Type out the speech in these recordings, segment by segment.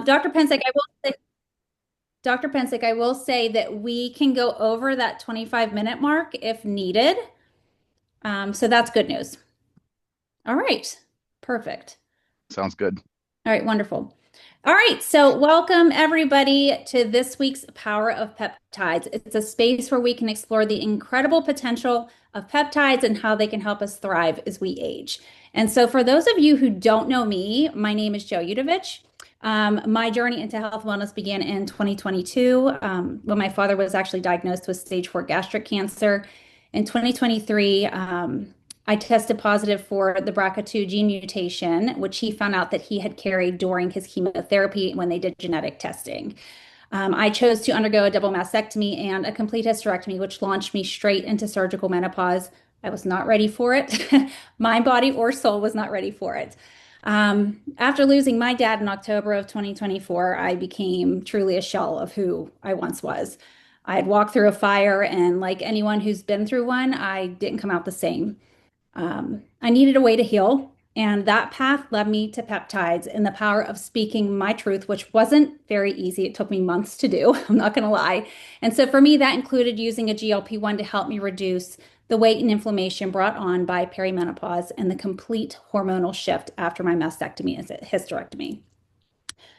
Dr. Pensick, Dr. Pensick, I will say that we can go over that 25-minute mark if needed. So that's good news. All right. Perfect. Sounds good. All right, wonderful. All right, so welcome everybody to this week's Power of Peptides. It's a space where we can explore the incredible potential of peptides and how they can help us thrive as we age. And so, for those of you who don't know me, my name is Joe Udovich. My journey into health and wellness began in 2022 when my father was actually diagnosed with stage 4 gastric cancer. In 2023, I tested positive for the BRCA2 gene mutation, which he found out that he had carried during his chemotherapy when they did genetic testing. I chose to undergo a double mastectomy and a complete hysterectomy, which launched me straight into surgical menopause. I was not ready for it. My body or soul was not ready for it. After losing my dad in October of 2024, I became truly a shell of who I once was. I had walked through a fire, and like anyone who's been through one, I didn't come out the same. I needed a way to heal, and that path led me to peptides and the power of speaking my truth, which wasn't very easy. It took me months to do, I'm not going to lie. And so for me, that included using a GLP-1 to help me reduce the weight and inflammation brought on by perimenopause and the complete hormonal shift after my mastectomy and hysterectomy.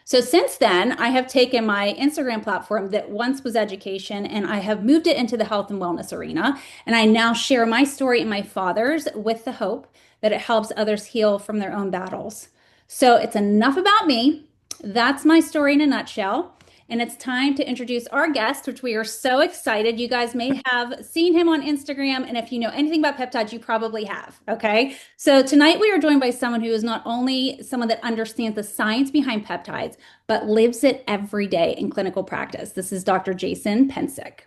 So since then, I have taken my Instagram platform that once was education and I have moved it into the health and wellness arena. And I now share my story and my father's with the hope that it helps others heal from their own battles. So it's enough about me. That's my story in a nutshell. And it's time to introduce our guest, which we are so excited. You guys may have seen him on Instagram. And if you know anything about peptides, you probably have. Okay. So tonight we are joined by someone who is not only someone that understands the science behind peptides, but lives it every day in clinical practice. This is Dr. Jason Pensick.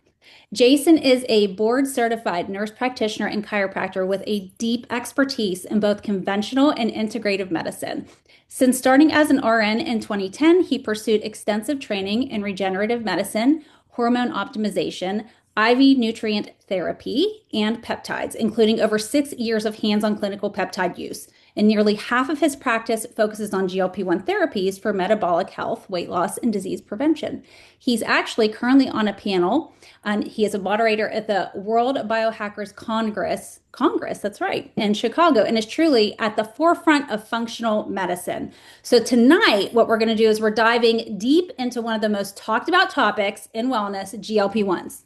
Jason is a board certified nurse practitioner and chiropractor with a deep expertise in both conventional and integrative medicine. Since starting as an RN in 2010, he pursued extensive training in regenerative medicine, hormone optimization, IV nutrient therapy, and peptides, including over 6 years of hands-on clinical peptide use. And nearly half of his practice focuses on GLP-1 therapies for metabolic health, weight loss, and disease prevention. He's actually currently on a panel, and he is a moderator at the World Biohackers Congress, that's right, in Chicago, and is truly at the forefront of functional medicine. So tonight, what we're going to do is we're diving deep into one of the most talked about topics in wellness, GLP-1s.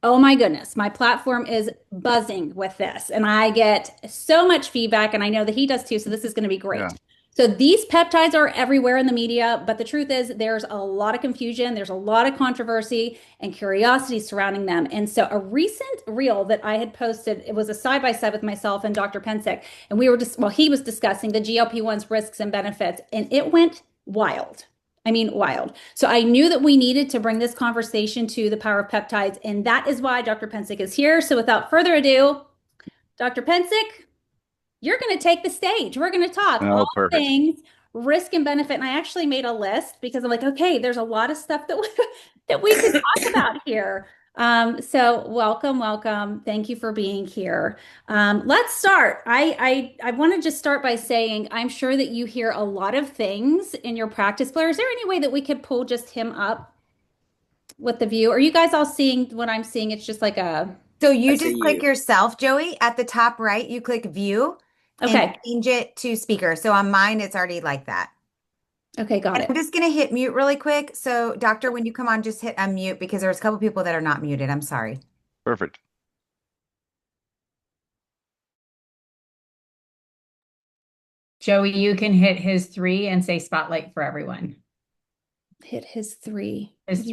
Oh my goodness, my platform is buzzing with this, and I get so much feedback, and I know that he does too, so this is going to be great. Yeah. So these peptides are everywhere in the media, but the truth is there's a lot of confusion, there's a lot of controversy and curiosity surrounding them. And so a recent reel that I had posted, it was a side by side with myself and Dr. Pensick, and we were just, well, he was discussing the GLP-1's risks and benefits, and it went wild. I mean, wild. So I knew that we needed to bring this conversation to the power of peptides, and that is why Dr. Pensick is here. So without further ado, Dr. Pensick, you're going to take the stage. We're going to talk all Oh, perfect. things risk and benefit. And I actually made a list because I'm like, okay, there's a lot of stuff that that we could talk about here. So welcome, welcome. Thank you for being here. Let's start. I want to just start by saying I'm sure that you hear a lot of things in your practice, Blair. Is there any way that we could pull just him up with the view? Are you guys all seeing what I'm seeing? It's just like a, So I you see just click you. yourself, Joey, at the top right, you click view and okay. change it to speaker. So on mine, it's already like that. Okay, got And I'm it. just going to hit mute really quick. So, doctor, when you come on, just hit unmute because there's a couple people that are not muted. I'm sorry. Perfect. Joey, you can hit his three and say spotlight for everyone. Hit his three. His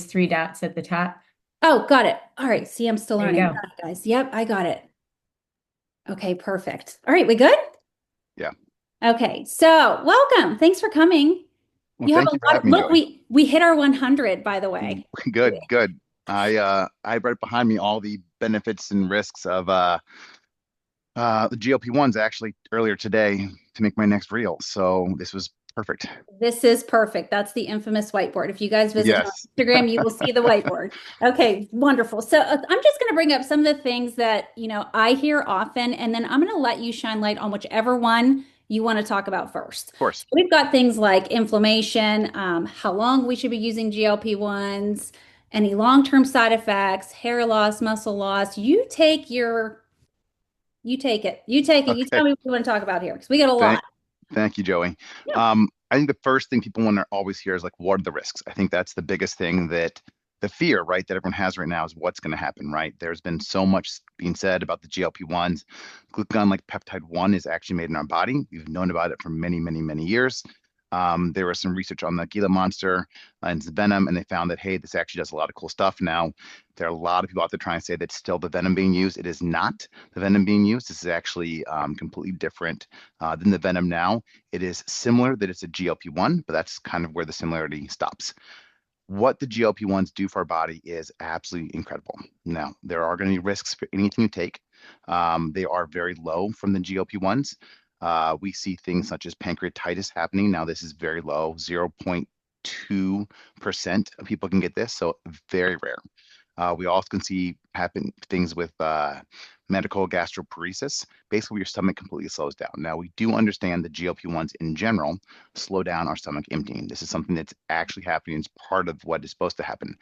three dots at the top. Oh, got it. All right. See, I'm still There you learning. go. Got it, guys. Yep, I got it. Okay, perfect. All right, we good? Yeah. Okay, so welcome. Thanks for coming. Well, You have thank a you for lot of, having me, look, Joey. we hit our 100, by the way. Good, good. I have right behind me all the benefits and risks of the GLP-1s actually earlier today to make my next reel. So this was perfect. This is perfect. That's the infamous whiteboard. If you guys visit him on Yes. Instagram, you will see the whiteboard. Okay, wonderful. So I'm just going to bring up some of the things that, I hear often, and then I'm going to let you shine light on whichever one you want to talk about first. Of course. So we've got things like inflammation, how long we should be using GLP-1s, any long-term side effects, hair loss, muscle loss. You take it. You take it. You Okay. tell me what you want to talk about here because we got a Thank lot. Thank you, Joey. Yeah. I think the first thing people want to always hear is like, what are the risks? I think that's the biggest thing, that the fear, right, that everyone has right now is what's going to happen, right? There's been so much being said about the GLP-1s. Glucagon like peptide 1 is actually made in our body. We've known about it for many, many, many years. There was some research on the Gila monster and its venom, and they found that, hey, this actually does a lot of cool stuff. Now, there are a lot of people out there trying to say that's still the venom being used. It is not the venom being used. This is actually completely different than the venom now. It is similar that it's a GLP-1, but that's kind of where the similarity stops. What the GLP-1s do for our body is absolutely incredible. Now, there are going to be risks for anything you take. They are very low from the GLP-1s. We see things such as pancreatitis happening. Now, this is very low, 0.2% of people can get this, so very rare. We also can see things with medical gastroparesis. Basically, your stomach completely slows down. Now, we do understand the GLP-1s in general slow down our stomach emptying. This is something that's actually happening as part of what is supposed to happen.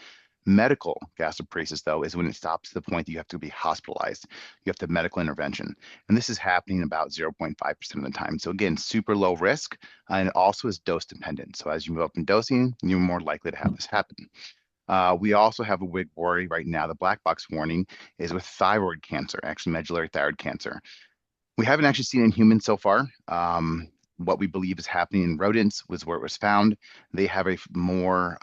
Medical gastroparesis, though, is when it stops to the point that you have to be hospitalized. You have to have medical intervention. And this is happening about 0.5% of the time. So again, super low risk. And it also is dose dependent. So as you move up in dosing, you're more likely to have this happen. We also have a big worry right now. The black box warning is with thyroid cancer, actually medullary thyroid cancer. We haven't actually seen it in humans so far. What we believe is happening in rodents was where it was found. They have a more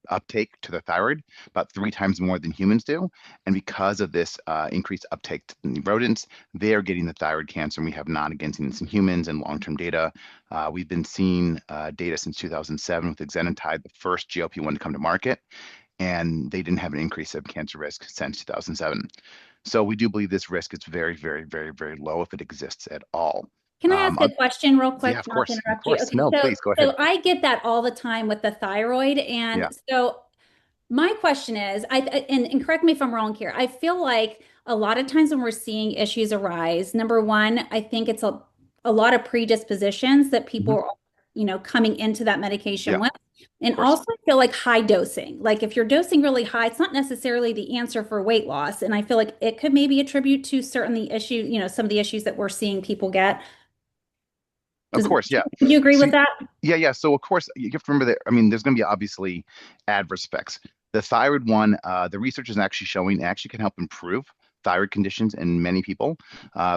uptake to the thyroid, about 3 times more than humans do. And because of this increased uptake in the rodents, they are getting the thyroid cancer. And we have not, again, seen this in humans and long-term data. We've been seeing data since 2007 with exenatide, the first GLP-1 to come to market, and they didn't have an increase of cancer risk since 2007. So we do believe this risk is very, very, very, very low if it exists at all. Can I ask a question real quick, Yeah, of not to course, of interrupt you? course. Okay, No, so please go ahead. so I get that all the time with the thyroid, and Yeah. so my question is, and correct me if I'm wrong here. I feel like a lot of times when we're seeing issues arise, number one, I think it's a lot of predispositions that people Mhm. are, coming into that medication Yeah, with. of And course. also I feel like high dosing. Like if you're dosing really high, it's not necessarily the answer for weight loss. And I feel like it could maybe attribute to certain the issue, some of the issues that we're seeing people get. Of course, yeah. Would you agree with See, that? yeah. So of course, you have to remember that. I mean, there's going to be obviously adverse effects. The thyroid one, the research is actually showing it actually can help improve thyroid conditions in many people.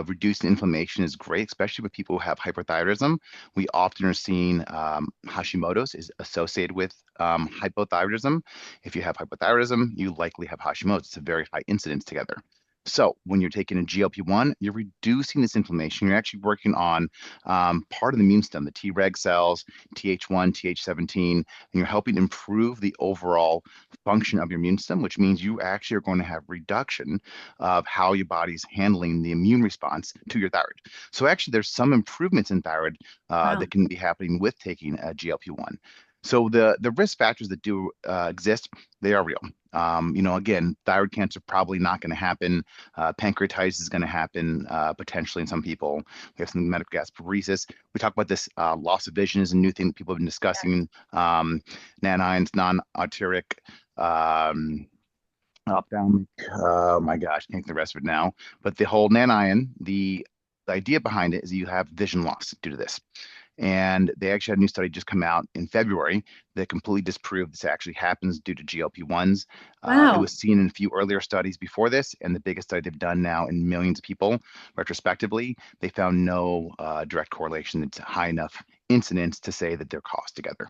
Reduced inflammation is great, especially with people who have hyperthyroidism. We often are seeing Hashimoto's is associated with hypothyroidism. If you have hypothyroidism, you likely have Hashimoto's. It's a very high incidence together. So when you're taking a GLP-1, you're reducing this inflammation. You're actually working on part of the immune system, the Treg cells, Th1, Th17, and you're helping improve the overall function of your immune system, which means you actually are going to have reduction of how your body's handling the immune response to your thyroid. So actually, there's some improvements in thyroid Wow. that can be happening with taking a GLP-1. So the risk factors that do exist, they are real. Again, thyroid cancer probably not going to happen. Pancreatitis is going to happen potentially in some people. We have some medical gastroparesis. We talk about this loss of vision is a new thing that people have been discussing. Nanions, non-arteritic, ophthalmic. Oh my gosh, I can't think the rest of it now. But the whole nanion, the idea behind it is you have vision loss due to this. And they actually had a new study just come out in February that completely disproved this actually happens due to GLP-1s. It Wow. was seen in a few earlier studies before this, and the biggest study they've done now in millions of people retrospectively, they found no direct correlation that's high enough incidence to say that they're caused together.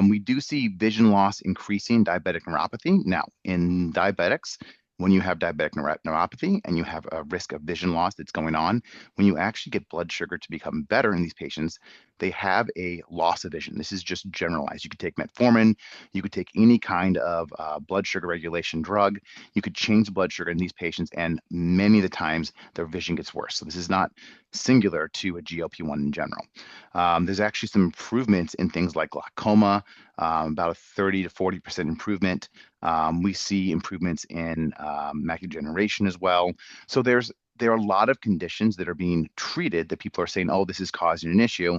We do see vision loss increasing diabetic neuropathy. Now, in diabetics, when you have diabetic neuropathy and you have a risk of vision loss that's going on, when you actually get blood sugar to become better in these patients, they have a loss of vision. This is just generalized. You could take metformin, you could take any kind of blood sugar regulation drug, you could change the blood sugar in these patients, and many of the times their vision gets worse. So this is not singular to a GLP-1 in general. There's actually some improvements in things like glaucoma, about a 30 to 40% improvement. We see improvements in macular degeneration as well. So there's there are a lot of conditions that are being treated that people are saying, oh, this is causing an issue.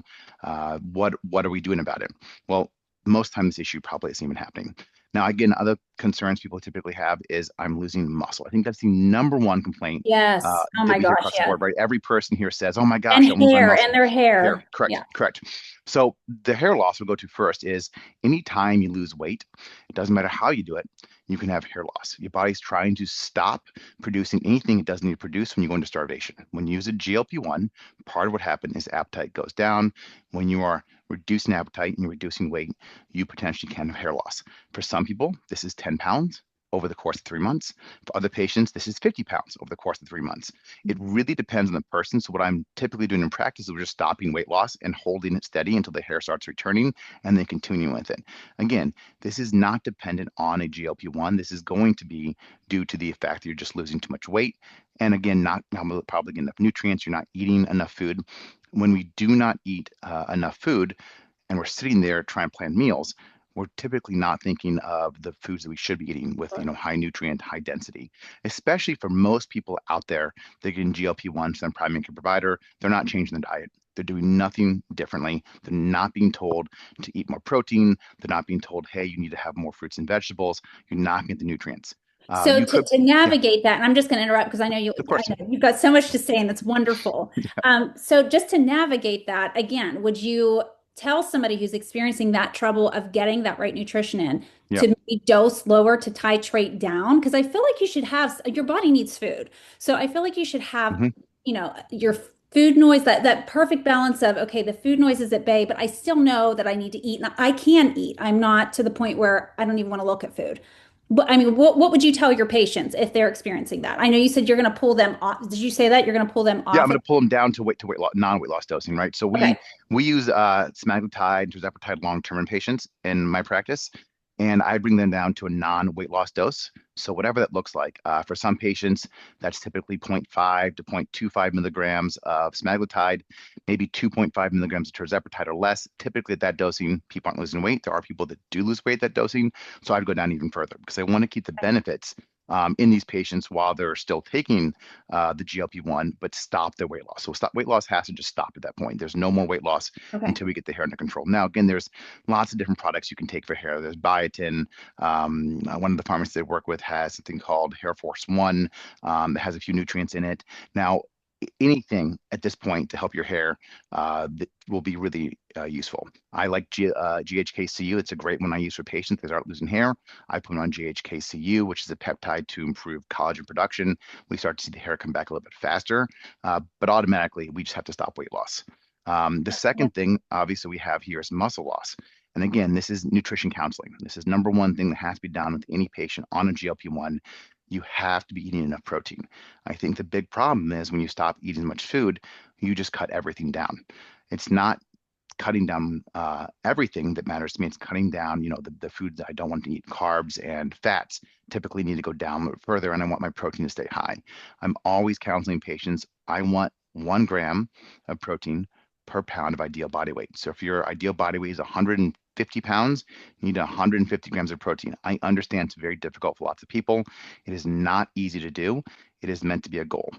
What are we doing about it? Well, most times this issue probably isn't even happening. Now, again, other concerns people typically have is I'm losing muscle. I think that's the number one complaint Yes. Oh that my we hear gosh, across the yes. board, right? Every person here says, oh my gosh, And I'm losing my hair, and muscle. their Hair, hair. correct, Yeah. correct. So the hair loss we'll go to first is anytime you lose weight, it doesn't matter how you do it, you can have hair loss. Your body's trying to stop producing anything it doesn't need to produce when you go into starvation. When you use a GLP-1, part of what happens is appetite goes down. When you are reducing appetite and you're reducing weight, you potentially can have hair loss. For some people, this is 10 pounds over the course of 3 months. For other patients, this is 50 pounds over the course of 3 months. It really depends on the person. So what I'm typically doing in practice is we're just stopping weight loss and holding it steady until the hair starts returning and then continuing with it. Again, this is not dependent on a GLP-1. This is going to be due to the fact that you're just losing too much weight. And again, not probably enough nutrients. You're not eating enough food. When we do not eat enough food, and we're sitting there trying to plan meals, we're typically not thinking of the foods that we should be eating with, high nutrient, high density, especially for most people out there that are getting GLP-1s from primary care provider. They're not changing their diet. They're doing nothing differently. They're not being told to eat more protein. They're not being told, hey, you need to have more fruits and vegetables. You're not getting the nutrients. So You could, to yeah, navigate that, and I'm just going to interrupt because of I course. know you've got so much to say, and that's wonderful. So just to navigate that, again, would you tell somebody who's experiencing that trouble of getting that right nutrition in Yeah. to maybe dose lower to titrate down? Because I feel like you should have your body needs food, so I feel like you should have, Mhm. your food noise, that perfect balance of, okay, the food noise is at bay, but I still know that I need to eat, and I can eat. I'm not to the point where I don't even want to look at food. But I mean, what would you tell your patients if they're experiencing that? I know you said you're going to pull them off. Did you say that you're going to pull them Yeah, I'm off going of? to pull them down to weight loss, non-weight loss dosing, right? So we Okay. we use semaglutide, tirzepatide long-term in patients in my practice, and I bring them down to a non-weight loss dose. So whatever that looks like. For some patients, that's typically zero point 0.5 to 0.25 milligrams of semaglutide, maybe 2.5 milligrams of tirzepatide or less. Typically at that dosing, people aren't losing weight. There are people that do lose weight at that dosing, so I'd go down even further because I want to keep the benefits in these patients while they're still taking the GLP-1, but stop their weight loss. So weight loss has to just stop at that point. There's no more weight loss Okay. until we get the hair under control. Now, again, there's lots of different products you can take for hair. There's biotin. One of the pharmacists I work with has something called Hair Force One that has a few nutrients in it. Now, anything at this point to help your hair that will be really useful. I like GHKCU. It's a great one I use for patients that aren't losing hair. I put on GHKCU, which is a peptide to improve collagen production. We start to see the hair come back a little bit faster, but automatically we just have to stop weight loss. The second thing, obviously, we have here is muscle loss. And again, this is nutrition counseling. This is number one thing that has to be done with any patient on a GLP-1. You have to be eating enough protein. I think the big problem is when you stop eating as much food, you just cut everything down. It's not cutting down everything that matters to me. It's cutting down, the foods that I don't want to eat, carbs and fats typically need to go down a little further, and I want my protein to stay high. I'm always counseling patients. I want 1 gram of protein per pound of ideal body weight. So if your ideal body weight is 150 pounds, you need 150 grams of protein. I understand it's very difficult for lots of people. It is not easy to do. It is meant to be a goal.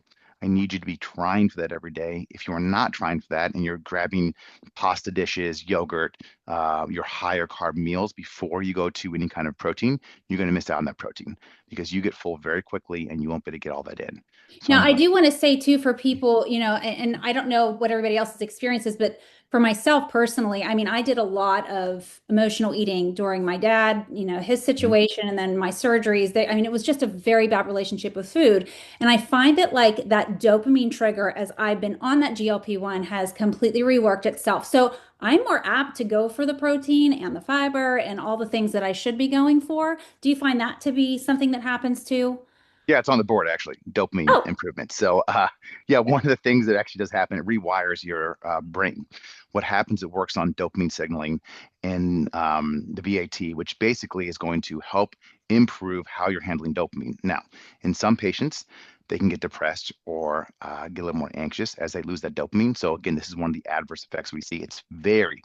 I need you to be trying for that every day. If you are not trying for that and you're grabbing pasta dishes, yogurt, your higher carb meals before you go to any kind of protein, you're going to miss out on that protein because you get full very quickly and you won't be able to get all that in. So Now, I do want to say too, for people, and I don't know what everybody else's experience is, but for myself personally, I mean, I did a lot of emotional eating during my dad, his mhm. situation, and then my surgeries. I mean, it was just a very bad relationship with food. And I find that like that dopamine trigger, as I've been on that GLP-1, has completely reworked itself. So I'm more apt to go for the protein and the fiber and all the things that I should be going for. Do you find that to be something that happens too? Yeah, it's on the board actually, dopamine Oh, improvement. So, yeah, one of the things that actually does happen, it rewires your brain. What happens, it works on dopamine signaling in the VAT, which basically is going to help improve how you're handling dopamine. Now, in some patients, they can get depressed or get a little more anxious as they lose that dopamine. So, again, this is one of the adverse effects we see. It's very,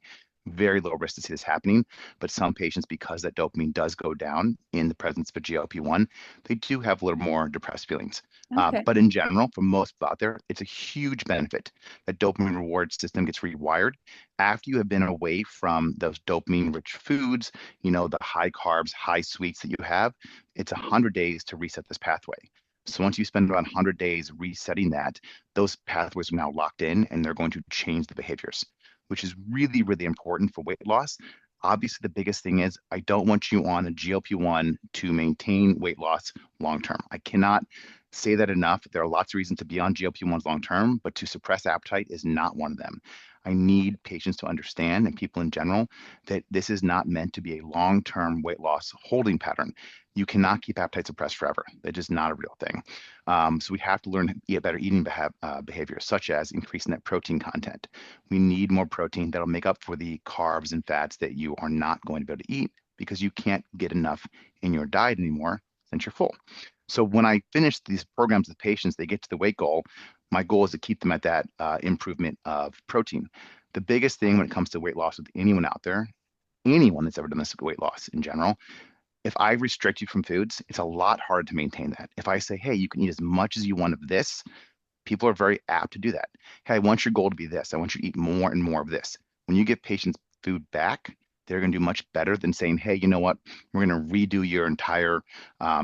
very low risk to see this happening. But some patients, because that dopamine does go down in the presence of a GLP-1, they do have a little more depressed feelings. Okay. But in general, for most people out there, it's a huge benefit. That dopamine reward system gets rewired after you have been away from those dopamine-rich foods, the high carbs, high sweets that you have. It's 100 days to reset this pathway. So once you spend about 100 days resetting that, those pathways are now locked in and they're going to change the behaviors, which is really, really important for weight loss. Obviously, the biggest thing is I don't want you on a GLP-1 to maintain weight loss long term. I cannot say that enough. There are lots of reasons to be on GLP-1s long term, but to suppress appetite is not one of them. I need patients to understand, and people in general, that this is not meant to be a long-term weight loss holding pattern. You cannot keep appetite suppressed forever. That is not a real thing. So we have to learn to get better eating behaviors, such as increasing that protein content. We need more protein that'll make up for the carbs and fats that you are not going to be able to eat because you can't get enough in your diet anymore since you're full. So when I finish these programs with patients, they get to the weight goal. My goal is to keep them at that improvement of protein. The biggest thing when it comes to weight loss with anyone out there, anyone that's ever done this weight loss in general, if I restrict you from foods, it's a lot harder to maintain that. If I say, hey, you can eat as much as you want of this, people are very apt to do that. Hey, I want your goal to be this. I want you to eat more and more of this. When you give patients food back, they're going to do much better than saying, hey, you know what? We're going to redo your entire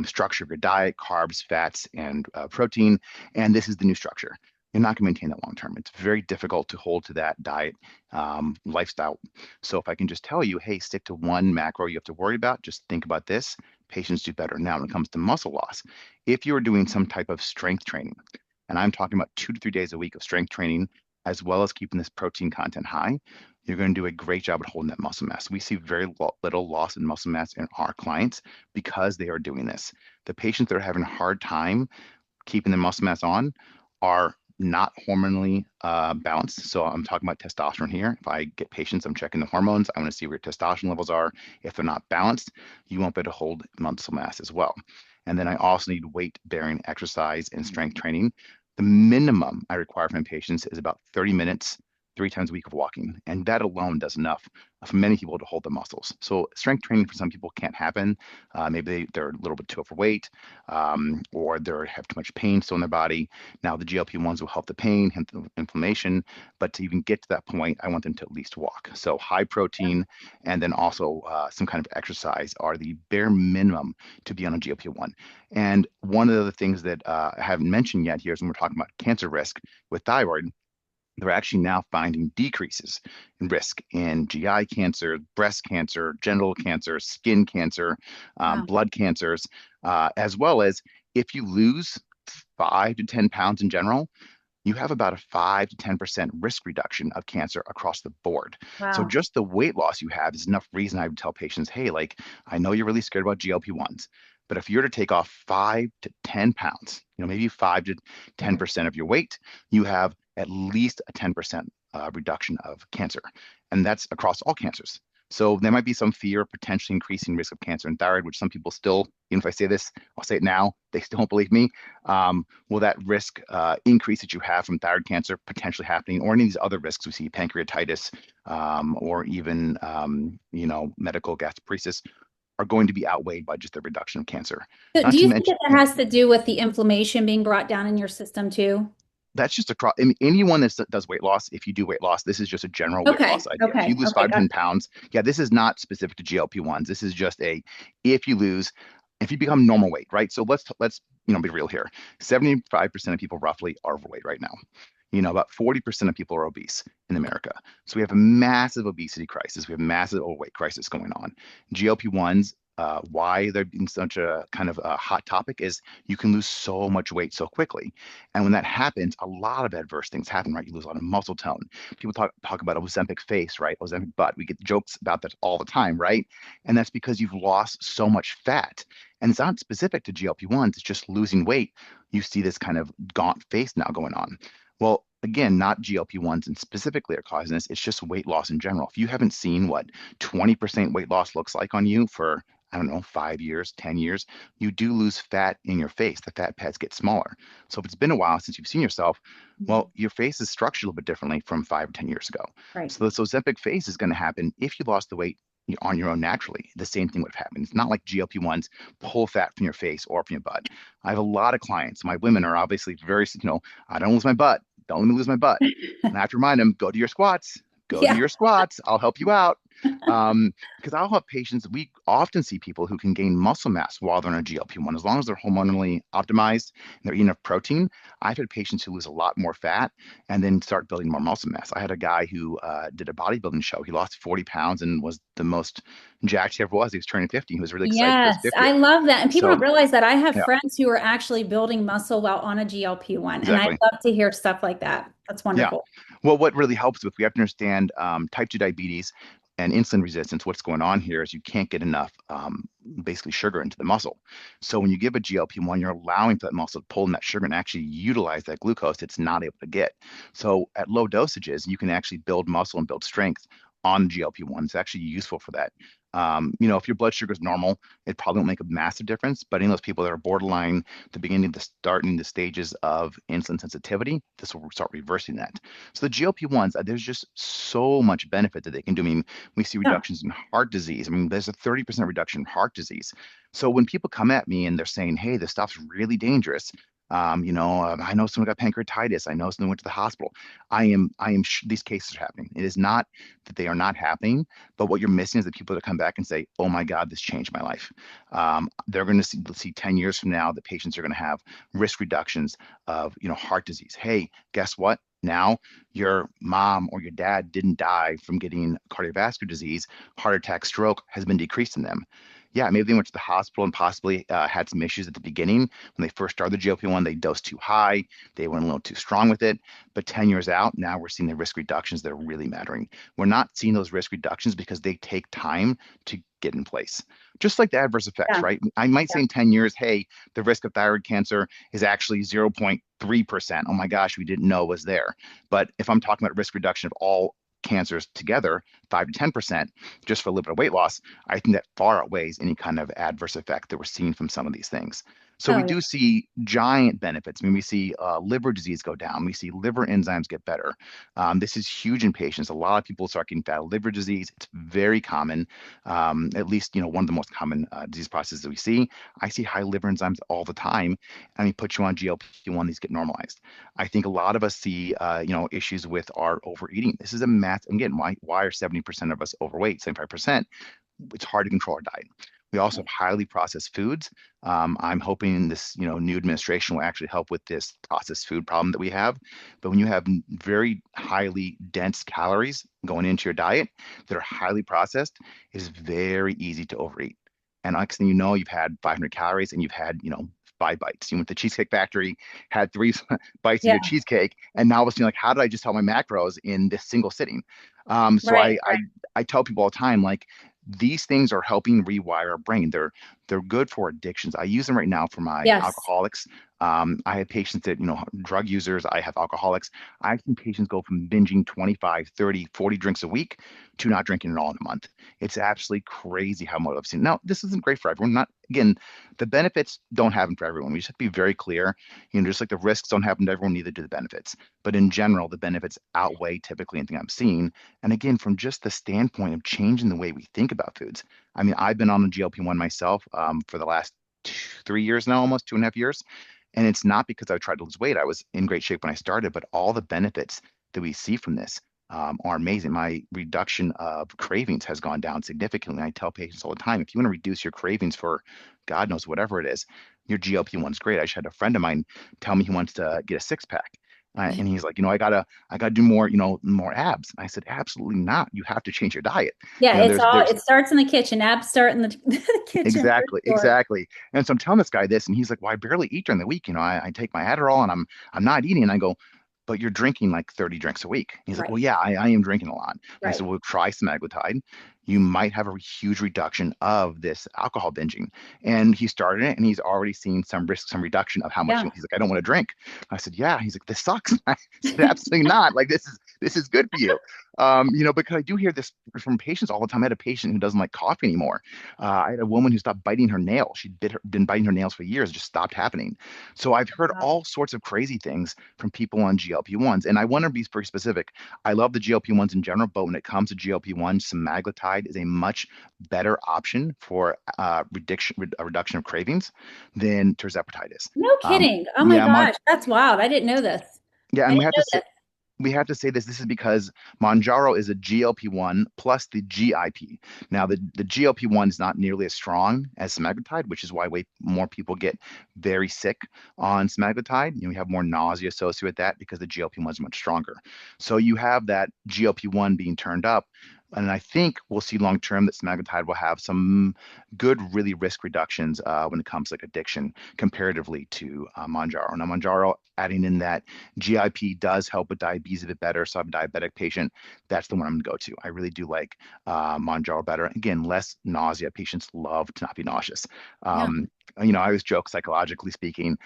structure of your diet, carbs, fats, and protein. And this is the new structure. You're not going to maintain that long term. It's very difficult to hold to that diet lifestyle. So if I can just tell you, hey, stick to one macro you have to worry about, just think about this, patients do better. Now, when it comes to muscle loss, if you're doing some type of strength training, and I'm talking about 2 to 3 days a week of strength training, as well as keeping this protein content high, you're going to do a great job at holding that muscle mass. We see very little loss in muscle mass in our clients because they are doing this. The patients that are having a hard time keeping the muscle mass on are not hormonally balanced. So I'm talking about testosterone here. If I get patients, I'm checking the hormones. I want to see where your testosterone levels are. If they're not balanced, you won't be able to hold muscle mass as well. And then I also need weight-bearing exercise and strength training. The minimum I require from my patients is about 30 minutes, 3 times a week of walking. And that alone does enough for many people to hold the muscles. So strength training for some people can't happen. Maybe they're a little bit too overweight or they have too much pain still in their body. Now the GLP-1s will help the pain, help the inflammation, but to even get to that point, I want them to at least walk. So high protein and then also some kind of exercise are the bare minimum to be on a GLP-1. And one of the things that I haven't mentioned yet here is when we're talking about cancer risk with thyroid, they're actually now finding decreases in risk in GI cancer, breast cancer, genital cancer, skin cancer, Wow. blood cancers, as well as if you lose 5 to 10 pounds in general, you have about a 5 to 10% risk reduction of cancer across the board. So Wow. just the weight loss you have is enough reason I would tell patients, hey, like, I know you're really scared about GLP-1s, but if you're to take off 5 to 10 pounds, maybe 5 to 10% of your weight, you have at least a 10% reduction of cancer. And that's across all cancers. So there might be some fear of potentially increasing risk of cancer and thyroid, which some people still, even if I say this, I'll say it now, they still don't believe me. Will that risk increase that you have from thyroid cancer potentially happening, or any of these other risks we see, pancreatitis, or even, medical gastroparesis, are going to be outweighed by just the reduction of cancer. So Not do to you think mention, that that has to do with the inflammation being brought down in your system too? that's just across. I mean, anyone that does weight loss, if you do weight loss, this is just a general weight Okay. loss idea. If you Okay. lose Okay. 5 to 10 pounds, yeah, this is not specific to GLP-1s. This is just if you become normal weight, right? So let's be real here. 75% of people roughly are overweight right now. About 40% of people are obese in America. So we have a massive obesity crisis. We have a massive overweight crisis going on. GLP-1s, why they're being such a kind of a hot topic is you can lose so much weight so quickly. And when that happens, a lot of adverse things happen, right? You lose a lot of muscle tone. People talk about Ozempic face, right? Ozempic butt. We get jokes about that all the time, right? And that's because you've lost so much fat. And it's not specific to GLP-1s, it's just losing weight. You see this kind of gaunt face now going on. Well, again, not GLP-1s and specifically are causing this. It's just weight loss in general. If you haven't seen what 20% weight loss looks like on you for I don't know, 5 years, 10 years, you do lose fat in your face. The fat pads get smaller. So if it's been a while since you've seen yourself, well, your face is structured a little bit differently from 5 or 10 years ago. Right. So this Ozempic face is going to happen if you lost the weight on your own naturally. The same thing would have happened. It's not like GLP-1s pull fat from your face or from your butt. I have a lot of clients. My women are obviously very, I don't lose my butt. Don't let me lose my butt. And I have to remind them, go do your squats. Go do Yeah. your squats. I'll help you out. Because I'll have patients, we often see people who can gain muscle mass while they're on a GLP-1, as long as they're hormonally optimized and they're eating enough protein. I've had patients who lose a lot more fat and then start building more muscle mass. I had a guy who did a bodybuilding show. He lost 40 pounds and was the most jacked he ever was. He was turning 50. He was really excited for his Yes, I 50th. love that. And people So, don't realize that I have yeah, friends who are actually building muscle while on a GLP-1, and I exactly. love to hear stuff like that. That's Yeah. wonderful. Well, what really helps with, we have to understand type 2 diabetes and insulin resistance. What's going on here is you can't get enough basically sugar into the muscle. So when you give a GLP-1, you're allowing for that muscle to pull in that sugar and actually utilize that glucose it's not able to get. So at low dosages, you can actually build muscle and build strength on GLP-1. It's actually useful for that. If your blood sugar is normal, it probably won't make a massive difference. But in those people that are borderline, the beginning, the starting, the stages of insulin sensitivity, this will start reversing that. So the GLP-1s, there's just so much benefit that they can do. I mean, we see Yeah. reductions in heart disease. I mean, there's a 30% reduction in heart disease. So when people come at me and they're saying, hey, this stuff's really dangerous, I know someone got pancreatitis. I know someone went to the hospital. These cases are happening. It is not that they are not happening, but what you're missing is the people that come back and say, oh my God, this changed my life. They're going to see 10 years from now, the patients are going to have risk reductions of, heart disease. Hey, guess what? Now your mom or your dad didn't die from getting cardiovascular disease. Heart attack, stroke has been decreased in them. Yeah, maybe they went to the hospital and possibly had some issues at the beginning. When they first started the GLP-1, they dosed too high. They went a little too strong with it. But 10 years out, now we're seeing the risk reductions that are really mattering. We're not seeing those risk reductions because they take time to get in place. Just like the adverse effects, Yeah. right? I might Yeah. say in 10 years, hey, the risk of thyroid cancer is actually 0.3%. Oh my gosh, we didn't know it was there. But if I'm talking about risk reduction of all cancers together, 5 to 10%, just for a little bit of weight loss, I think that far outweighs any kind of adverse effect that we're seeing from some of these things. So we Oh, yeah. do see giant benefits. I mean, we see liver disease go down. We see liver enzymes get better. This is huge in patients. A lot of people start getting fatty liver disease. It's very common. At least, one of the most common disease processes that we see. I see high liver enzymes all the time. And we put you on GLP-1, these get normalized. I think a lot of us see, issues with our overeating. This is a math. Again, why are 70% of us overweight, 75%? It's hard to control our diet. We also have highly processed foods. I'm hoping this, new administration will actually help with this processed food problem that we have. But when you have very highly dense calories going into your diet that are highly processed, it is very easy to overeat. And next thing you know, you've had 500 calories and you've had, 5 bites. You went to the Cheesecake Factory, had three bites of Yeah. your cheesecake, and now it's like, how did I just help my macros in this single sitting? So Right. I tell people all the time, like, these things are helping rewire our brain. They're good for addictions. I use them right now for my Yes. alcoholics. I have patients that, drug users. I have alcoholics. I've seen patients go from binging 25, 30, 40 drinks a week to not drinking at all in a month. It's absolutely crazy how much I've seen. Now, this isn't great for everyone. Not again, the benefits don't happen for everyone. We just have to be very clear. Just like the risks don't happen to everyone, neither do the benefits. But in general, the benefits outweigh typically anything I'm seeing. And again, from just the standpoint of changing the way we think about foods. I mean, I've been on the GLP-1 myself for the last 3 years now, almost 2.5 years. And it's not because I tried to lose weight. I was in great shape when I started, but all the benefits that we see from this are amazing. My reduction of cravings has gone down significantly. I tell patients all the time, if you want to reduce your cravings for God knows whatever it is, your GLP-1 is great. I just had a friend of mine tell me he wants to get a six pack. And he's like, I gotta do more, more abs. I said, absolutely not. You have to change your diet. Yeah. There's It starts in the kitchen. Abs start in the, the kitchen for exactly, sure. exactly. And so I'm telling this guy this, and he's like, well, I barely eat during the week. I take my Adderall and I'm not eating. And I go, but you're drinking like 30 drinks a week. He's like, Right. well, yeah, I am drinking a lot. And I Right. said, well, try semaglutide. you might have a huge reduction of this alcohol binging. And he started it and he's already seen some risk, some reduction of how much Yeah. he's like, I don't want to drink. I said, yeah. He's like, this sucks. I said, absolutely not. Like this is good for you. Because I do hear this from patients all the time. I had a patient who doesn't like coffee anymore. I had a woman who stopped biting her nail. Been biting her nails for years, just stopped happening. So I've heard Wow. all sorts of crazy things from people on GLP-1s. And I want to be very specific. I love the GLP-1s in general, but when it comes to GLP-1, semaglutide is a much better option for reduction of cravings than tirzepatide is. No Um, kidding. Oh my yeah, gosh, that's wild. I didn't know this. yeah, I and didn't know this. we have to say this. This is because Mounjaro is a GLP-1 plus the GIP. Now, the GLP-1 is not nearly as strong as semaglutide, which is why way more people get very sick on semaglutide. We have more nausea associated with that because the GLP-1 is much stronger. So you have that GLP-1 being turned up. And I think we'll see long term that semaglutide will have some good, really risk reductions when it comes to like addiction comparatively to Mounjaro. Now, Mounjaro, adding in that GIP does help with diabetes a bit better. So I'm a diabetic patient. That's the one I'm going to go to. I really do like Mounjaro better. Again, less nausea. Patients love to not be nauseous. Yeah, I always joke, psychologically speaking,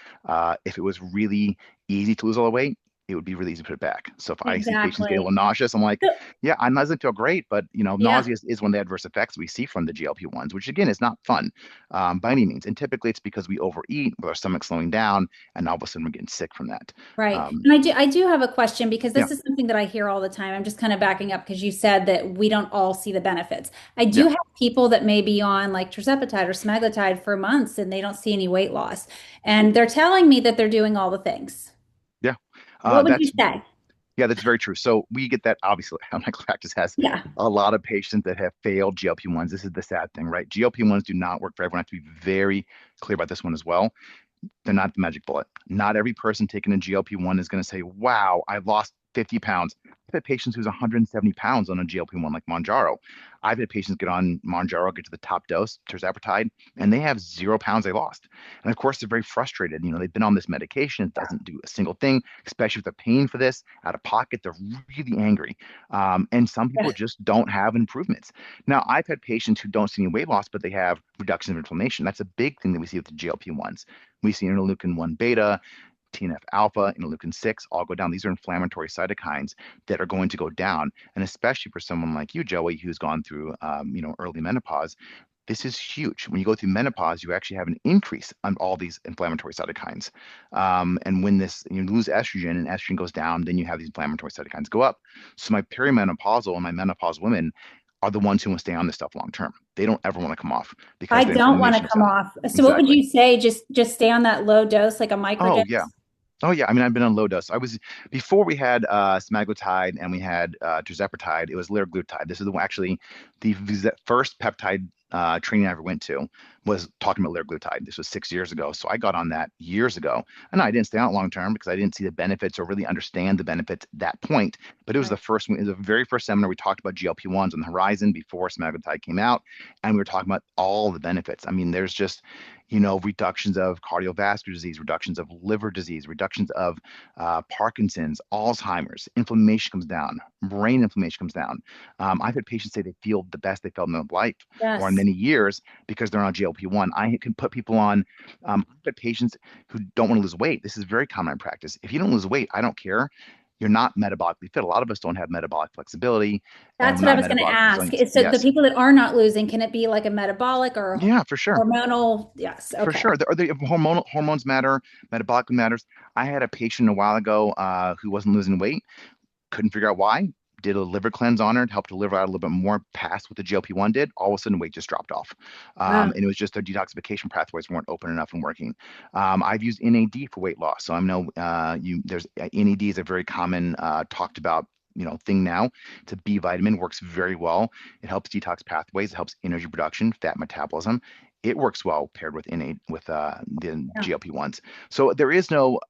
if it was really easy to lose all the weight, it would be really easy to put it back. So if I see patients get a little exactly. nauseous, I'm like, So, yeah, I doesn't feel great, but yeah, nausea is one of the adverse effects we see from the GLP-1s, which again is not fun by any means. And typically it's because we overeat with our stomach slowing down, and all of a sudden we're getting sick from that. right. Um, And I do have a question because yeah, this is something that I hear all the time. I'm just kind of backing up because you said that we don't all see the benefits. I do yeah, have people that may be on like tirzepatide or semaglutide for months and they don't see any weight loss. And they're telling me that they're doing all the things. yeah. What would you That's say? Yeah, that's very true. So we get that obviously. Medical practice has Yeah. a lot of patients that have failed GLP-1s. This is the sad thing, right? GLP-1s do not work for everyone. I have to be very clear about this one as well. They're not the magic bullet. Not every person taking a GLP-1 is going to say, wow, I lost 50 pounds. I've had patients who's 170 pounds on a GLP-1 like Mounjaro. I've had patients get on Mounjaro, get to the top dose, tirzepatide, and they have 0 pounds they lost. And of course, they're very frustrated. They've been on this medication. It doesn't do a single thing, especially if they're paying for this out of pocket. They're really angry. And some people Yeah. just don't have improvements. Now, I've had patients who don't see any weight loss, but they have reduction of inflammation. That's a big thing that we see with the GLP-1s. We see interleukin 1 beta, TNF alpha, interleukin 6 all go down. These are inflammatory cytokines that are going to go down. And especially for someone like you, Joey, who's gone through, early menopause, this is huge. When you go through menopause, you actually have an increase on all these inflammatory cytokines. And when you lose estrogen and estrogen goes down, then you have these inflammatory cytokines go up. So my perimenopausal and my menopausal women are the ones who want to stay on this stuff long term. They don't ever want to come off I because the don't want to inflammation is come down. off. So what would Exactly. you say? Just stay on that low dose, like a Oh yeah. microdose? Oh yeah, I mean I've been on low dose. I was before we had semaglutide and we had tirzepatide. It was liraglutide. This is actually the first peptide training I ever went to was talking about liraglutide. This was 6 years ago, so I got on that years ago. And I didn't stay on it long term because I didn't see the benefits or really understand the benefits at that point. But it was Right. the first one. It was the very first seminar we talked about GLP-1s on the horizon before semaglutide came out, and we were talking about all the benefits. I mean, there's just reductions of cardiovascular disease, reductions of liver disease, reductions of Parkinson's, Alzheimer's, inflammation comes down, brain inflammation comes down. I've had patients say they feel the best they felt in their life or in Yes. many years because they're on GLP-1. I can put people on, I've had patients who don't want to lose weight. This is very common in practice. If you don't lose weight, I don't care. You're not metabolically fit. A lot of us don't have metabolic flexibility and That's we're what I not was going to metabolic ask. resilient. So the Yes. people that are not losing, can it be like a metabolic or Yeah, for sure. hormonal? Yes. For Okay. sure. Hormones matter, metabolically matters. I had a patient a while ago who wasn't losing weight, couldn't figure out why. Did a liver cleanse on her, helped the liver out a little bit more past what the GLP-1 did. All of a sudden, weight just dropped off. Wow. And it was just their detoxification pathways weren't open enough and working. I've used NAD for weight loss. So I know there's NAD is a very common talked about thing now. It's a B vitamin, works very well. It helps detox pathways, it helps energy production, fat metabolism. It works well paired with the Yeah. GLP-1s. So there is no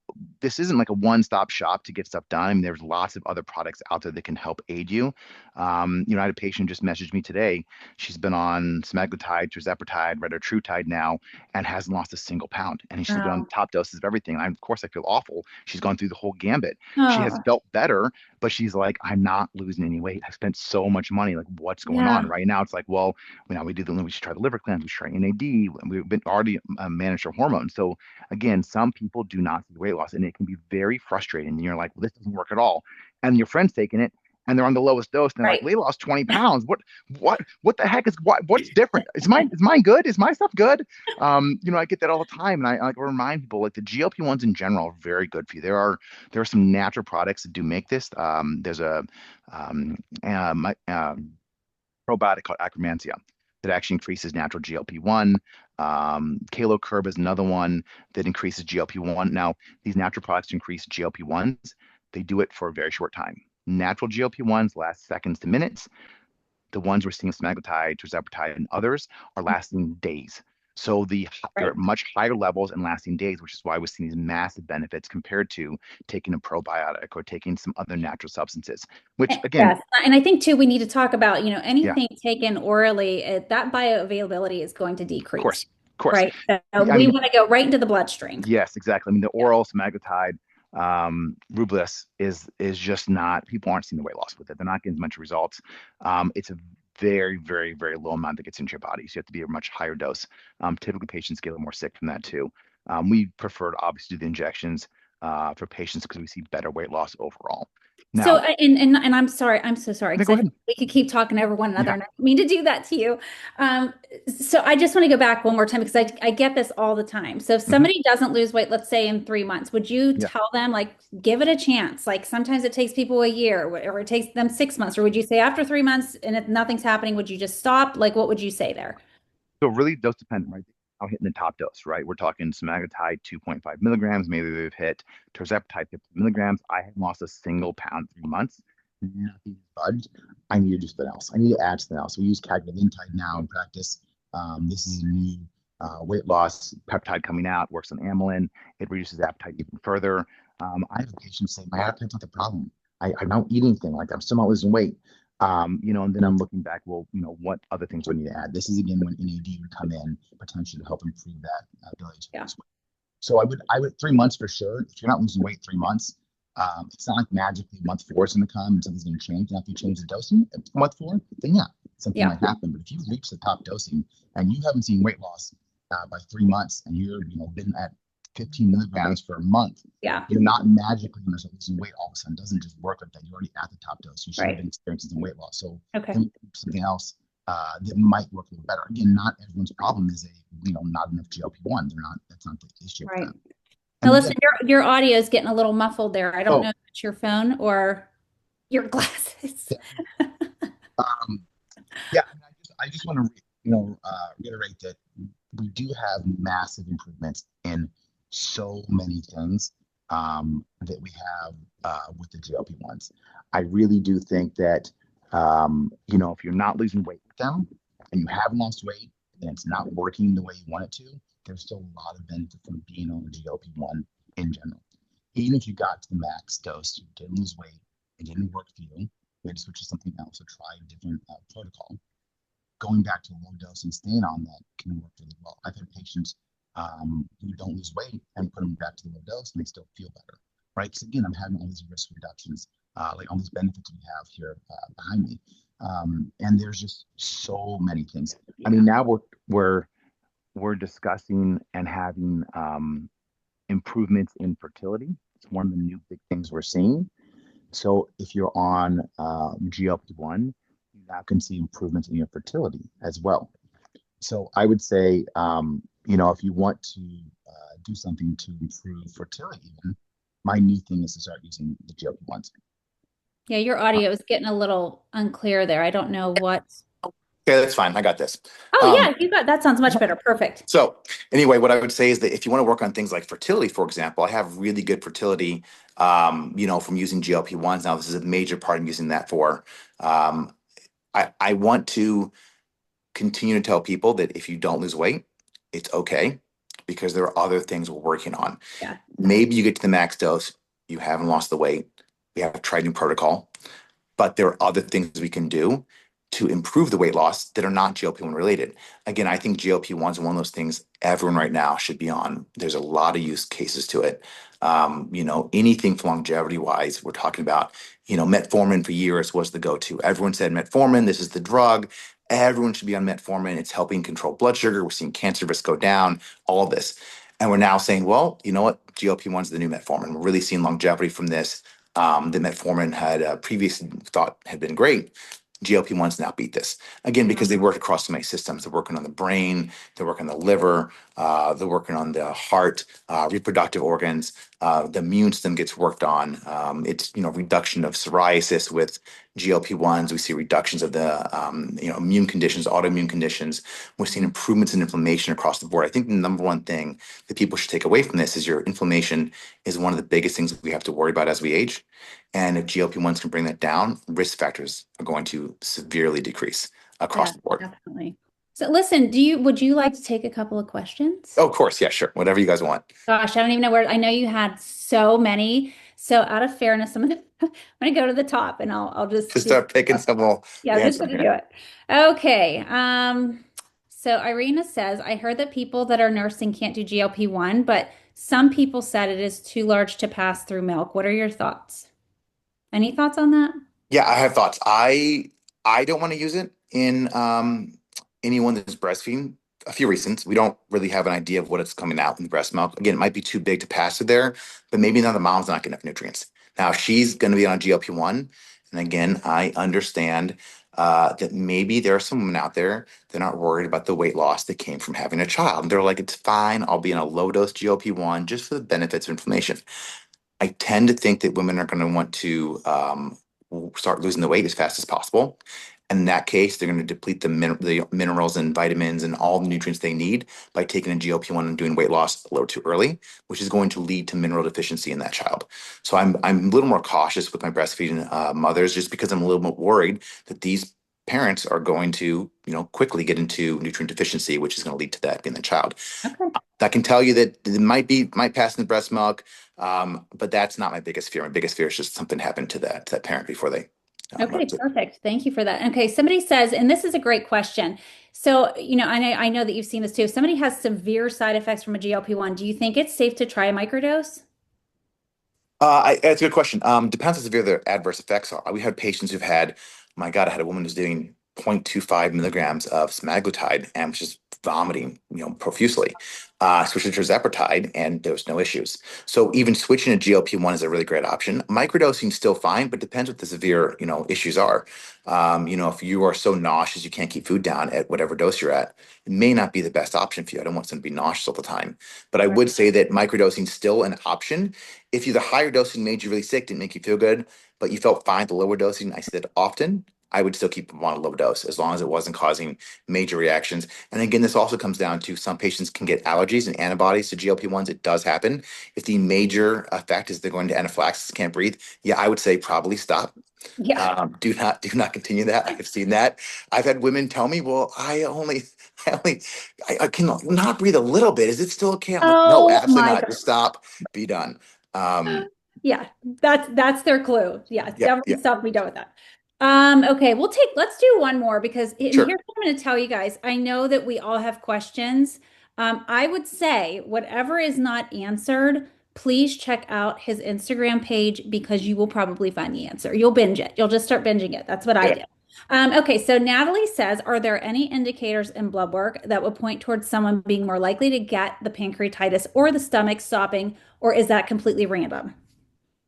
this isn't like a one-stop shop to get stuff done. I mean, there's lots of other products out there that can help aid you. I had a patient just messaged me today. She's been on semaglutide, tirzepatide, retatrutide now, and hasn't lost a single pound. And she's been on Oh, top doses of everything. And of course, I feel awful. She's gone through the whole gambit. She has oh, felt better, but she's like, I'm not losing any weight. I spent so much money. Like, what's going on? yeah, Right now, it's like, well, we should try the liver cleanse. We should try NAD. We've been already managed our hormones. So again, some people do not see weight loss, and it can be very frustrating. And you're like, well, this doesn't work at all. And your friend's taking it, and they're on the lowest dose, and they're like, right. they lost 20 pounds. What the heck what's different? Is mine good? Is my stuff good? I get that all the time, and I like remind people like the GLP-1s in general are very good for you. There are some natural products that do make this. There's a probiotic called Akkermansia that actually increases natural GLP-1. Curb is another one that increases GLP-1. Now, these natural products increase GLP-1s. They do it for a very short time. Natural GLP-1s last seconds to minutes. The ones we're seeing, semaglutide, tirzepatide, and others, are lasting days. So they're Right. at much higher levels and lasting days, which is why we're seeing these massive benefits compared to taking a probiotic or taking some other natural substances, which again, Yes. And I think too, we need to talk about, yeah, anything taken orally, that bioavailability is going to of course, decrease, of course. right? So I we mean, want to go right into the bloodstream. yes, exactly. I mean, the Yeah. oral semaglutide, Rublis is just not. People aren't seeing the weight loss with it. They're not getting as much results. It's a very, very, very low amount that gets into your body. So you have to be a much higher dose. Typically, patients get a little more sick from that too. We prefer to obviously do the injections for patients because we see better weight loss overall. So, Now, and I'm sorry, I'm so sorry no, because go I feel ahead. like we could keep talking over one another, Yeah. and I don't mean to do that to you. Um, so I just want to go back one more time because I get this all the time. So if Hmm. somebody doesn't lose weight, let's say in 3 months, would you Yeah. tell them like give it a chance? Like sometimes it takes people a year, or it takes them 6 months, or would you say after 3 months and if nothing's happening, would you just stop? Like what would you say there? So really dose dependent, right? Now hitting the top dose, right? We're talking semaglutide 2.5 milligrams. Maybe we've hit tirzepatide 50 milligrams. I haven't lost a single pound in 3 months. Nothing budged. I need to do something else. I need to add something else. We use cagrilintide now in practice. This is a new weight loss peptide coming out. Works on amylin. It reduces appetite even further. I have patients say my appetite's not the problem. I don't eat anything. Like I'm still not losing weight. And then I'm looking back, well, what other things do I need to add? This is again when NAD would come in potentially to help improve that ability to Yeah. lose weight. So I would 3 months for sure. If you're not losing weight 3 months, it's not like magically month four is going to come and something's going to change. And after you change the dosing at month four, then yeah, something Yeah. might happen. But if you reach the top dosing and you haven't seen weight loss by 3 months and you're been at 15 milligrams for a month, Yeah. you're not magically going to start losing weight all of a sudden. It doesn't just work like that. You're already at the top dose. You should have Right. been experiencing some weight loss. So Okay. then something else that might work a little better. Again, not everyone's problem is not enough GLP-1. That's not the issue with Right. them. Now And listen, again, your audio is getting a little muffled there. I don't know oh, if it's your phone or your glasses. yeah, um, yeah. I just want to reiterate that we do have massive improvements in so many things that we have with the GLP-1s. I really do think that if you're not losing weight with them and you have lost weight and it's not working the way you want it to, there's still a lot of benefit from being on a GLP-1 in general. Even if you got to the max dose, you didn't lose weight, it didn't work for you, you had to switch to something else or try a different protocol. Going back to a low dose and staying on that can work really well. I've had patients who don't lose weight and put them back to the low dose and they still feel better, right? Because again, I'm having all these risk reductions, like all these benefits we have here behind me. And there's just so many things. I mean, now we're discussing and having improvements in fertility. It's one of the new big things we're seeing. So if you're on GLP-1, you now can see improvements in your fertility as well. So I would say, if you want to do something to improve fertility, even, my new thing is to start using the GLP-1s. Yeah, your Uh, audio is getting a little unclear there. I don't know what. Okay, that's fine. I got this. Oh, Um, yeah, you got that sounds much better. Perfect. so anyway, what I would say is that if you want to work on things like fertility, for example, I have really good fertility, from using GLP-1s. Now, this is a major part I'm using that for. Um, I want to continue to tell people that if you don't lose weight, it's okay because there are other things we're working on. Yeah. Maybe you get to the max dose, you haven't lost the weight. We have tried new protocol, but there are other things we can do to improve the weight loss that are not GLP-1 related. Again, I think GLP-1 is one of those things everyone right now should be on. There's a lot of use cases to it. Anything for longevity wise, we're talking about, metformin for years was the go-to. Everyone said metformin, this is the drug. Everyone should be on metformin. It's helping control blood sugar. We're seeing cancer risk go down, all of this. And we're now saying, well, you know what? GLP-1 is the new metformin. We're really seeing longevity from this. The metformin had previously thought had been great. GLP-1s now beat this again because they work across so many systems. They're working on the brain, they're working on the liver, they're working on the heart, reproductive organs. The immune system gets worked on. It's reduction of psoriasis with GLP-1s. We see reductions of the immune conditions, autoimmune conditions. We're seeing improvements in inflammation across the board. I think the number one thing that people should take away from this is your inflammation is one of the biggest things that we have to worry about as we age. And if GLP-1s can bring that down, risk factors are going to severely decrease across the board. Definitely. So listen, would you like to take a couple of questions? Oh, of course. Yeah, sure. Whatever you guys want. Gosh, I don't even know where. I know you had so many. So out of fairness, I'm gonna go to the top and I'll just start picking some. Yeah, I'm just gonna do it. Okay. So Irina says, I heard that people that are nursing can't do GLP-1, but some people said it is too large to pass through milk. What are your thoughts? Any thoughts on that? Yeah, I have thoughts. I don't want to use it in anyone that's breastfeeding. A few reasons. We don't really have an idea of what it's coming out in the breast milk. Again, it might be too big to pass through there, but maybe now the mom's not getting enough nutrients. Now she's going to be on GLP-1, and again, I understand that maybe there are some women out there that aren't worried about the weight loss that came from having a child. And they're like, it's fine. I'll be on a low dose GLP-1 just for the benefits of inflammation. I tend to think that women are going to want to start losing the weight as fast as possible. And in that case, they're going to deplete the minerals and vitamins and all the nutrients they need by taking a GLP-1 and doing weight loss a little too early, which is going to lead to mineral deficiency in that child. So I'm a little more cautious with my breastfeeding mothers just because I'm a little bit worried that these parents are going to, quickly get into nutrient deficiency, which is going to lead to that in the child. Okay. I can tell you that it might pass in the breast milk, but that's not my biggest fear. My biggest fear is just something happened to that parent before they. Okay, perfect. Thank you for that. Okay, somebody says, and this is a great question. So, I know that you've seen this too. If somebody has severe side effects from a GLP-1, do you think it's safe to try a microdose? That's a good question. Depends how severe their adverse effects are. We had patients who've had, my God, I had a woman who's doing 0.25 milligrams of semaglutide and was just vomiting, profusely. Switched to Tirzepatide and there was no issues. So even switching to GLP-1 is a really great option. Microdosing is still fine, but depends what the severe, issues are. If you are so nauseous you can't keep food down at whatever dose you're at, it may not be the best option for you. I don't want someone to be nauseous all the time. But I would say that microdosing is still an option. If the higher dosing made you really sick, didn't make you feel good, but you felt fine, the lower dosing, I said often, I would still keep them on a low dose as long as it wasn't causing major reactions. And again, this also comes down to some patients can get allergies and antibodies to GLP-1s. It does happen. If the major effect is they're going to anaphylaxis, can't breathe, yeah, I would say probably stop. Yeah. Do not continue that. I've seen that. I've had women tell me, well, I can not breathe a little bit. Is it still okay? I'm like, no, absolutely not. Just stop, be done. Yeah, that's their clue. Yeah, definitely stop. Be done with that. Okay, let's do one more because here's what I'm going to tell you guys. I know that we all have questions. I would say whatever is not answered, please check out his Instagram page because you will probably find the answer. You'll binge it. You'll just start binging it. That's what I do. Okay, so Natalie says, are there any indicators in blood work that would point towards someone being more likely to get the pancreatitis or the stomach stopping, or is that completely random?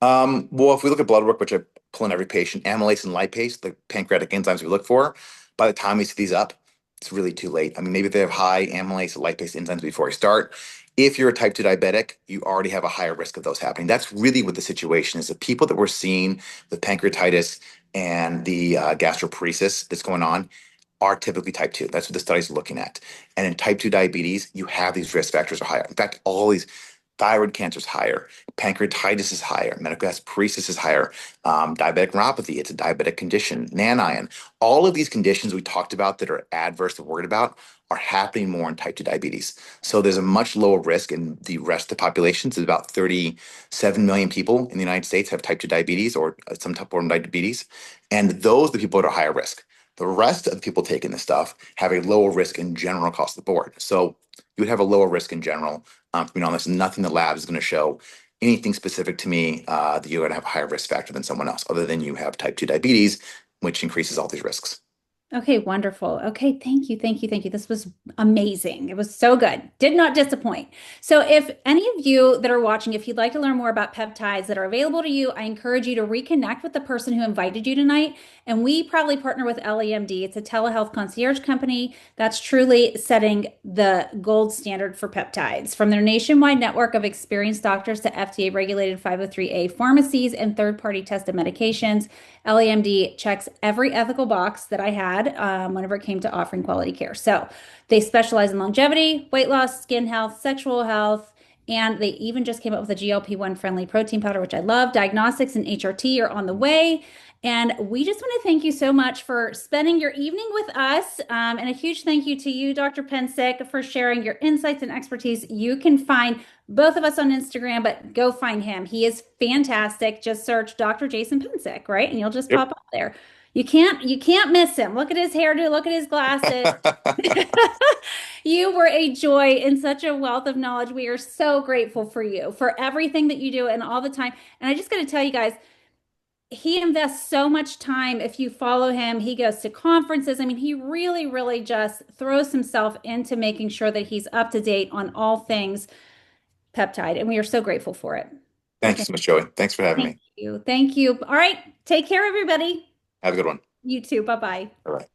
Well, if we look at blood work, which I pull in every patient, amylase and lipase, the pancreatic enzymes we look for, by the time we see these up, it's really too late. I mean, maybe if they have high amylase or lipase enzymes before you start. If you're a type 2 diabetic, you already have a higher risk of those happening. That's really what the situation is. The people that we're seeing with pancreatitis and the gastroparesis that's going on are typically type 2. That's what the study's looking at. And in type 2 diabetes, you have these risk factors are higher. In fact, all these thyroid cancer is higher, pancreatitis is higher, medical gastroparesis is higher, diabetic neuropathy, it's a diabetic condition, NANION. All of these conditions we talked about that are adverse that we're worried about are happening more in type 2 diabetes. So there's a much lower risk in the rest of the population. So about 37 million people in the United States have type 2 diabetes or some type of diabetes. And those are the people that are higher risk. The rest of the people taking this stuff have a lower risk in general across the board. So you would have a lower risk in general. To be honest, nothing the lab is going to show anything specific to me that you're going to have a higher risk factor than someone else, other than you have type 2 diabetes, which increases all these risks. Okay, wonderful. Okay, thank you, thank you, thank you. This was amazing. It was so good. Did not disappoint. So if any of you that are watching, if you'd like to learn more about peptides that are available to you, I encourage you to reconnect with the person who invited you tonight. And we probably partner with LEMD. It's a telehealth concierge company that's truly setting the gold standard for peptides. From their nationwide network of experienced doctors to FDA regulated 503A pharmacies and third-party tested medications, LEMD checks every ethical box that I had whenever it came to offering quality care. So they specialize in longevity, weight loss, skin health, sexual health, and they even just came up with a GLP-1 friendly protein powder, which I love. Diagnostics and HRT are on the way. And we just want to thank you so much for spending your evening with us. And a huge thank you to you, Dr. Pensick, for sharing your insights and expertise. You can find both of us on Instagram, but go find him. He is fantastic. Just search Dr. Jason Pensick, right? And you'll just Yep. pop up there. You can't miss him. Look at his hairdo, look at his glasses. You were a joy and such a wealth of knowledge. We are so grateful for you, for everything that you do and all the time. And I just got to tell you guys, he invests so much time. If you follow him, he goes to conferences. I mean, he really, really just throws himself into making sure that he's up to date on all things peptide. And we are so grateful for it. Thank Okay. you so much, Joey. Thanks for having Thank me. you. Thank you. All right. Take care, everybody. Have a good one. You too. Bye-bye. All right.